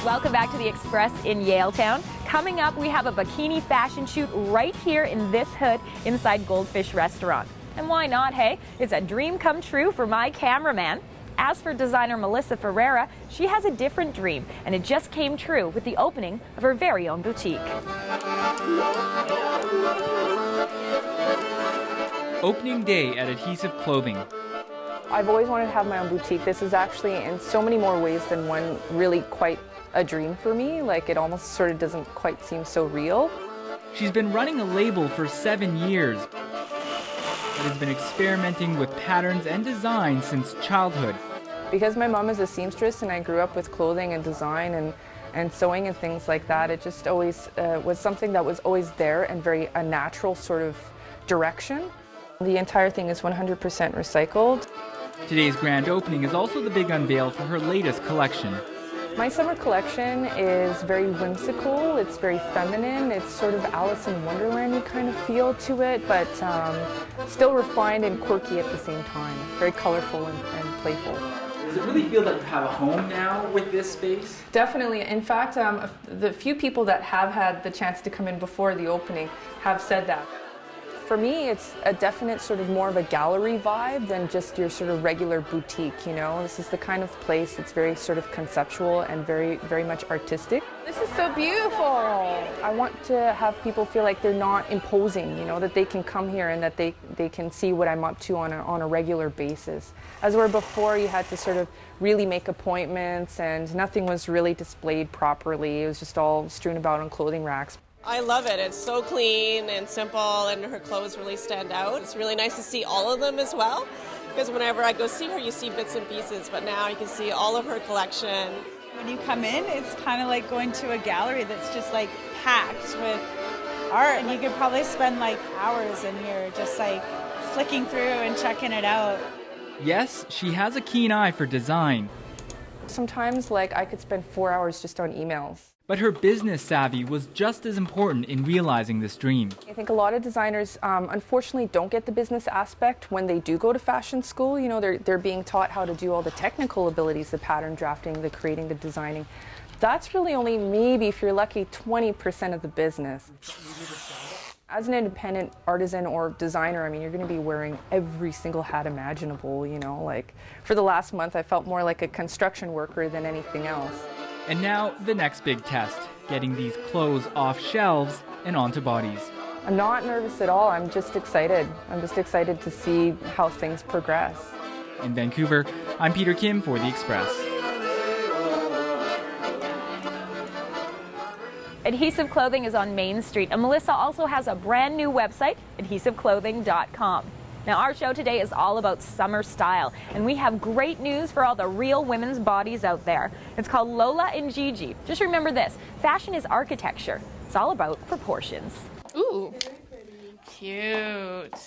Welcome back to the Express in Yaletown. Coming up, we have a bikini fashion shoot right here in this hood inside Goldfish Restaurant. And why not, hey? It's a dream come true for my cameraman. As for designer Melissa Ferreira, she has a different dream, and it just came true with the opening of her very own boutique. Opening day at Adhesif Clothing. I've always wanted to have my own boutique. This is actually in so many more ways than one really quite a dream for me. Like, it almost sort of doesn't quite seem so real. She's been running a label for 7 years, but has been experimenting with patterns and design since childhood. Because my mom is a seamstress and I grew up with clothing and design and sewing and things like that, it just always was something that was always there and very a natural sort of direction. The entire thing is 100% recycled. Today's grand opening is also the big unveil for her latest collection. My summer collection is very whimsical, it's very feminine, it's sort of Alice in Wonderland-y kind of feel to it, but still refined and quirky at the same time. Very colorful and playful. Does it really feel like you have a home now with this space? Definitely. In fact, the few people that have had the chance to come in before the opening have said that. For me, it's a definite sort of more of a gallery vibe than just your sort of regular boutique, you know? This is the kind of place that's very sort of conceptual and very, very much artistic. This is so beautiful! I want to have people feel like they're not imposing, you know, that they can come here and that they can see what I'm up to on a regular basis. As where before you had to sort of really make appointments and nothing was really displayed properly. It was just all strewn about on clothing racks. I love it. It's so clean and simple, and her clothes really stand out. It's really nice to see all of them as well, because whenever I go see her, you see bits and pieces, but now you can see all of her collection. When you come in, it's kind of like going to a gallery that's just like packed with art, and you could probably spend like hours in here just like flicking through and checking it out. Yes, she has a keen eye for design. Sometimes, like, I could spend 4 hours just on emails. But her business savvy was just as important in realizing this dream. I think a lot of designers, unfortunately, don't get the business aspect when they do go to fashion school. You know, they're being taught how to do all the technical abilities, the pattern drafting, the creating, the designing. That's really only maybe, if you're lucky, 20% of the business. As an independent artisan or designer, I mean, you're going to be wearing every single hat imaginable, you know. Like, for the last month, I felt more like a construction worker than anything else. And now, the next big test, getting these clothes off shelves and onto bodies. I'm not nervous at all. I'm just excited. I'm just excited to see how things progress. In Vancouver, I'm Peter Kim for The Express. Adhesif Clothing is on Main Street, and Melissa also has a brand new website, adhesifclothing.com. Now, our show today is all about summer style, and we have great news for all the real women's bodies out there. It's called Lola and Gigi. Just remember this, fashion is architecture. It's all about proportions. Ooh, cute.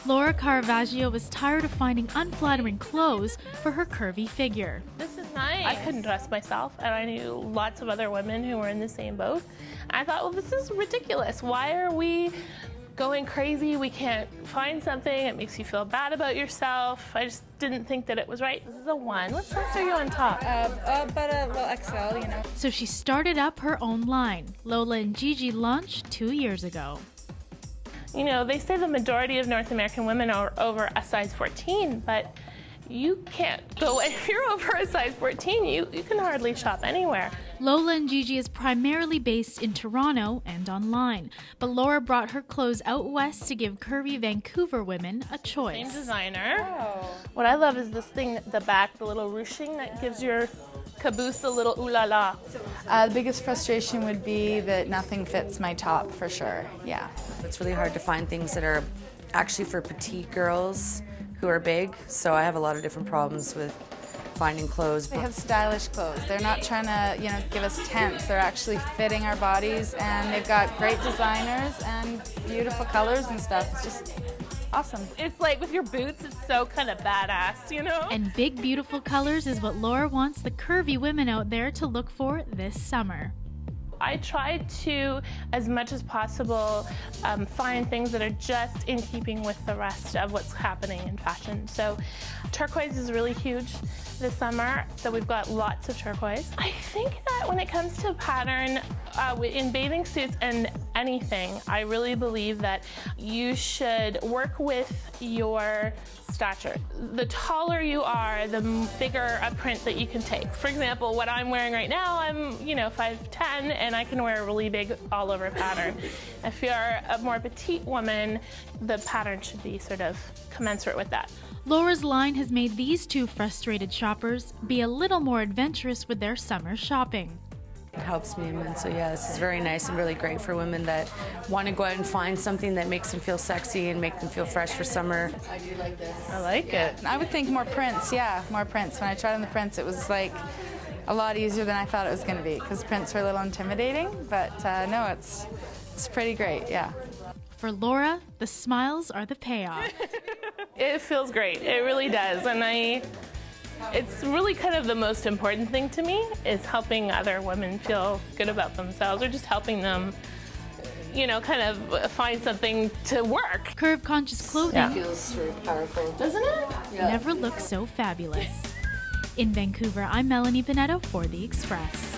Laura Caravaggio was tired of finding unflattering clothes for her curvy figure. This is nice. I couldn't dress myself, and I knew lots of other women who were in the same boat. I thought, well, this is ridiculous. Why are we going crazy? We can't find something. It makes you feel bad about yourself. I just didn't think that it was right. This is a 1. What size are you on top? Well, XL, you know. So she started up her own line. Lola and Gigi launched 2 years ago. You know, they say the majority of North American women are over a size 14, but you can't go, if you're over a size 14, you can hardly shop anywhere. Lola and Gigi is primarily based in Toronto and online, but Laura brought her clothes out west to give curvy Vancouver women a choice. Same designer. Oh. What I love is this thing at the back, the little ruching that gives your caboose a little ooh la la. The biggest frustration would be that nothing fits my top, for sure, yeah. It's really hard to find things that are actually for petite girls who are big, so I have a lot of different problems with finding clothes. They have stylish clothes. They're not trying to, you know, give us tents. They're actually fitting our bodies, and they've got great designers and beautiful colors and stuff. It's just awesome. It's like with your boots, it's so kind of badass, you know? And big, beautiful colors is what Laura wants the curvy women out there to look for this summer. I try to, as much as possible, find things that are just in keeping with the rest of what's happening in fashion. So turquoise is really huge this summer, so we've got lots of turquoise. I think that when it comes to pattern in bathing suits and anything, I really believe that you should work with your stature. The taller you are, the bigger a print that you can take. For example, what I'm wearing right now, I'm 5'10", and I can wear a really big all over pattern. If you're a more petite woman, the pattern should be sort of commensurate with that. Laura's line has made these two frustrated shoppers be a little more adventurous with their summer shopping. It helps me immensely. Yeah, this is very nice and really great for women that want to go out and find something that makes them feel sexy and make them feel fresh for summer. I do like this. I like it. I would think more prints, yeah, more prints. When I tried on the prints, it was like a lot easier than I thought it was going to be because prints are a little intimidating, but no, it's pretty great, yeah. For Laura, the smiles are the payoff. It feels great. It really does. And it's really kind of the most important thing to me is helping other women feel good about themselves or just helping them, kind of find something to work. Curve-conscious clothing Feels sort of powerful. Doesn't it? Yeah. never looks so fabulous. In Vancouver, I'm Melanie Pineda for The Express.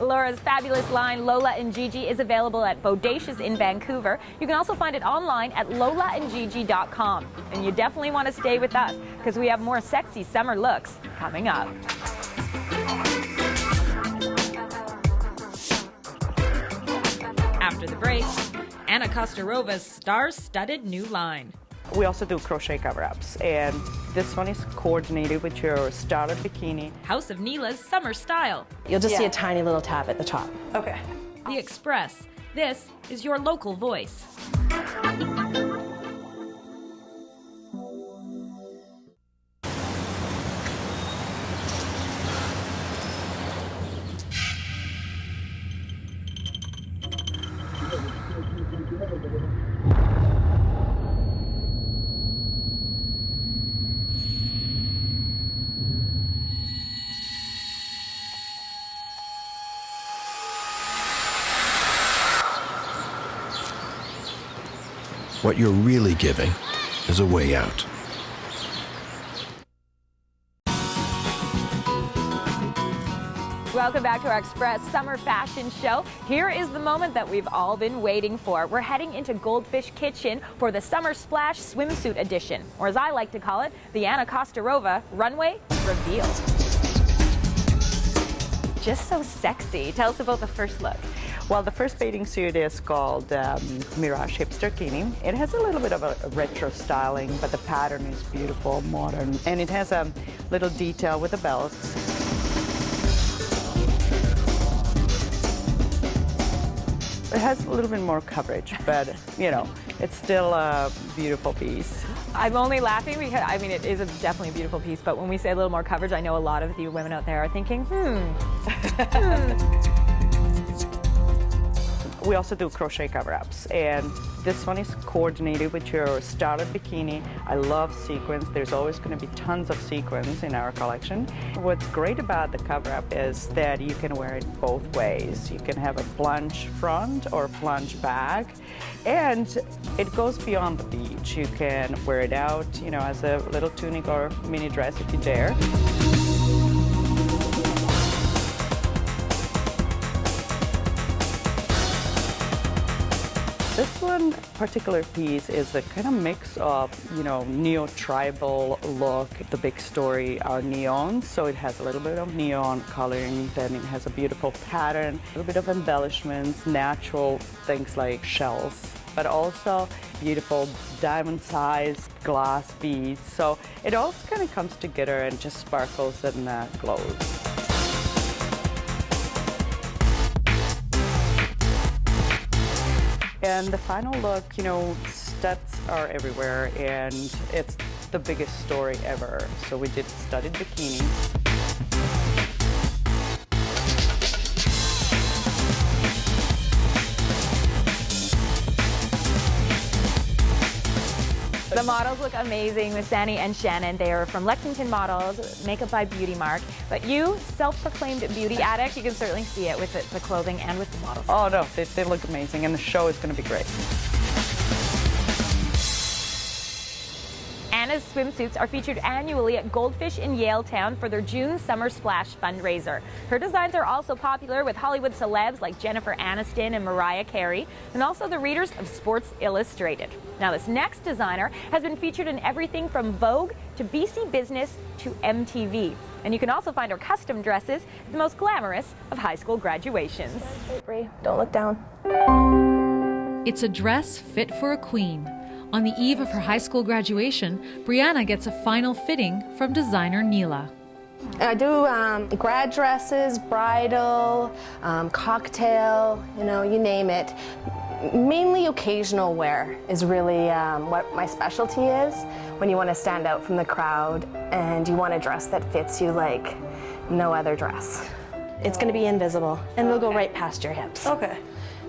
Laura's fabulous line, Lola and Gigi, is available at Bodacious in Vancouver. You can also find it online at lolaandgigi.com. And you definitely want to stay with us because we have more sexy summer looks coming up. After the break, Anna Kostarova's star-studded new line. We also do crochet cover-ups, and this one is coordinated with your starter bikini. House of Nyla's summer style. You'll just see a tiny little tab at the top. Okay. The Express. This is your local voice. What you're really giving is a way out. Welcome back to our Express Summer Fashion Show. Here is the moment that we've all been waiting for. We're heading into Goldfish Kitchen for the Summer Splash Swimsuit Edition, or as I like to call it, the Anna Kostarova Runway Reveal. Just so sexy. Tell us about the first look. Well, the first bathing suit is called Mirage Hipster Kini. It has a little bit of a retro styling, but the pattern is beautiful, modern, and it has a little detail with the belts. It has a little bit more coverage, but it's still a beautiful piece. I'm only laughing because, it is definitely a beautiful piece, but when we say a little more coverage, I know a lot of you women out there are thinking, We also do crochet cover-ups, and this one is coordinated with your starter bikini. I love sequins. There's always going to be tons of sequins in our collection. What's great about the cover-up is that you can wear it both ways. You can have a plunge front or plunge back, and it goes beyond the beach. You can wear it out, as a little tunic or mini dress if you dare. This one particular piece is a kind of mix of, neo-tribal look. The big story are neons, so it has a little bit of neon coloring, then it has a beautiful pattern, a little bit of embellishments, natural things like shells, but also beautiful diamond-sized glass beads. So it all kind of comes together and just sparkles and glows. And the final look, studs are everywhere, and it's the biggest story ever. So we did studded bikini. The models look amazing with Sandy and Shannon. They are from Lexington Models, makeup by Beauty Mark. But you, self-proclaimed beauty addict, you can certainly see it with the clothing and with the models. Oh no, they look amazing, and the show is going to be great. Anna's swimsuits are featured annually at Goldfish in Yaletown for their June Summer Splash fundraiser. Her designs are also popular with Hollywood celebs like Jennifer Aniston and Mariah Carey, and also the readers of Sports Illustrated. Now, this next designer has been featured in everything from Vogue to BC Business to MTV. And you can also find her custom dresses at the most glamorous of high school graduations. Don't look down. It's a dress fit for a queen. On the eve of her high school graduation, Brianna gets a final fitting from designer Nyla. I do grad dresses, bridal, cocktail, you name it. Mainly occasional wear is really what my specialty is. When you want to stand out from the crowd and you want a dress that fits you like no other dress. It's going to be invisible and it'll go right past your hips. Okay.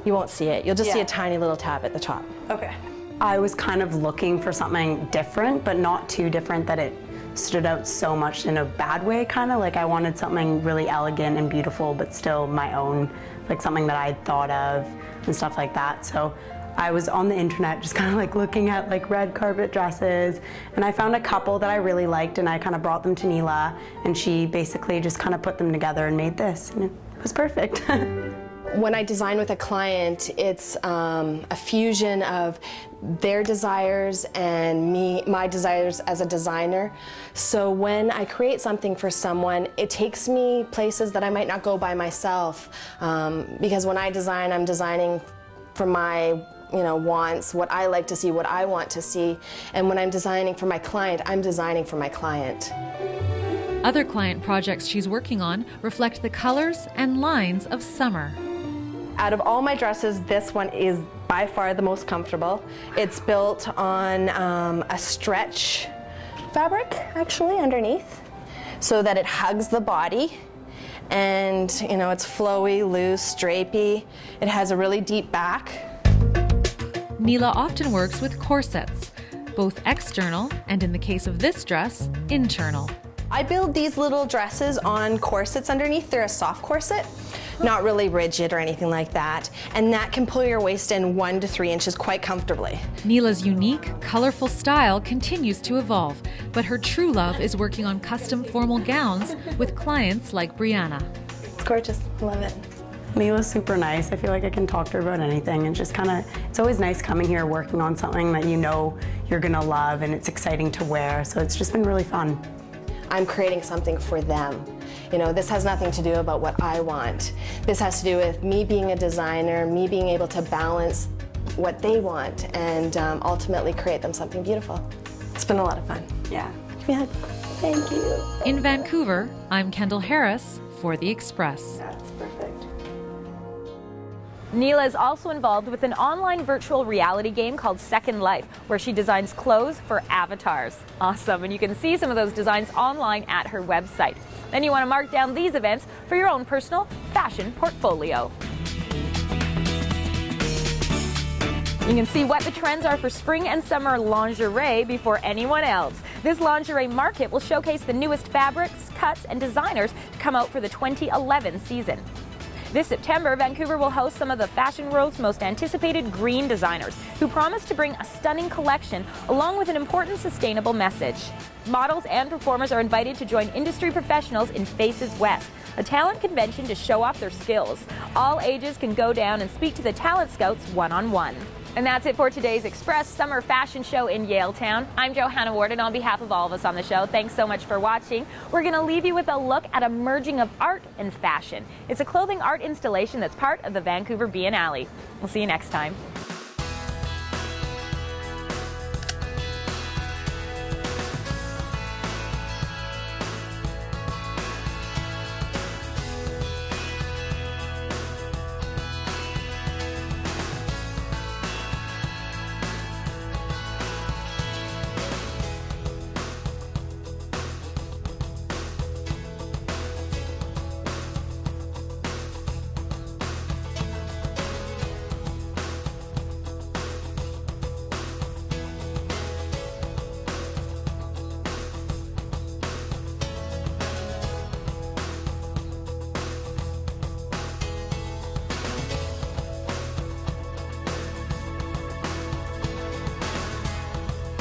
You won't see it. You'll just see a tiny little tab at the top. Okay. I was kind of looking for something different, but not too different that it stood out so much in a bad way, kind of. Like I wanted something really elegant and beautiful, but still my own, like something that I had thought of and stuff like that. So I was on the internet just kind of like looking at like red carpet dresses, and I found a couple that I really liked, and I kind of brought them to Nyla, and she basically just kind of put them together and made this, and it was perfect. When I design with a client, it's a fusion of their desires and my desires as a designer. So when I create something for someone, it takes me places that I might not go by myself. Because when I design, I'm designing for my wants, what I like to see, what I want to see. And when I'm designing for my client, I'm designing for my client. Other client projects she's working on reflect the colors and lines of summer. Out of all my dresses, this one is by far the most comfortable. It's built on a stretch fabric, actually, underneath, so that it hugs the body. And, it's flowy, loose, drapey. It has a really deep back. Nyla often works with corsets, both external and, in the case of this dress, internal. I build these little dresses on corsets underneath. They're a soft corset, not really rigid or anything like that. And that can pull your waist in 1 to 3 inches quite comfortably. Nyla's unique, colorful style continues to evolve, but her true love is working on custom formal gowns with clients like Brianna. It's gorgeous. Love it. Nyla's super nice. I feel like I can talk to her about anything, and just kind of, it's always nice coming here working on something that you're gonna love and it's exciting to wear. So it's just been really fun. I'm creating something for them. This has nothing to do about what I want. This has to do with me being a designer, me being able to balance what they want and ultimately create them something beautiful. It's been a lot of fun. Yeah. Give me a hug. Thank you. In Vancouver, I'm Kendall Harris for The Express. That's perfect. Nyla is also involved with an online virtual reality game called Second Life, where she designs clothes for avatars. Awesome, and you can see some of those designs online at her website. Then you want to mark down these events for your own personal fashion portfolio. You can see what the trends are for spring and summer lingerie before anyone else. This lingerie market will showcase the newest fabrics, cuts, and designers to come out for the 2011 season. This September, Vancouver will host some of the fashion world's most anticipated green designers who promise to bring a stunning collection along with an important sustainable message. Models and performers are invited to join industry professionals in Faces West, a talent convention to show off their skills. All ages can go down and speak to the talent scouts one-on-one. And that's it for today's Express Summer Fashion Show in Yaletown. I'm Johanna Ward, and on behalf of all of us on the show, thanks so much for watching. We're going to leave you with a look at a merging of art and fashion. It's a clothing art installation that's part of the Vancouver Biennale. We'll see you next time.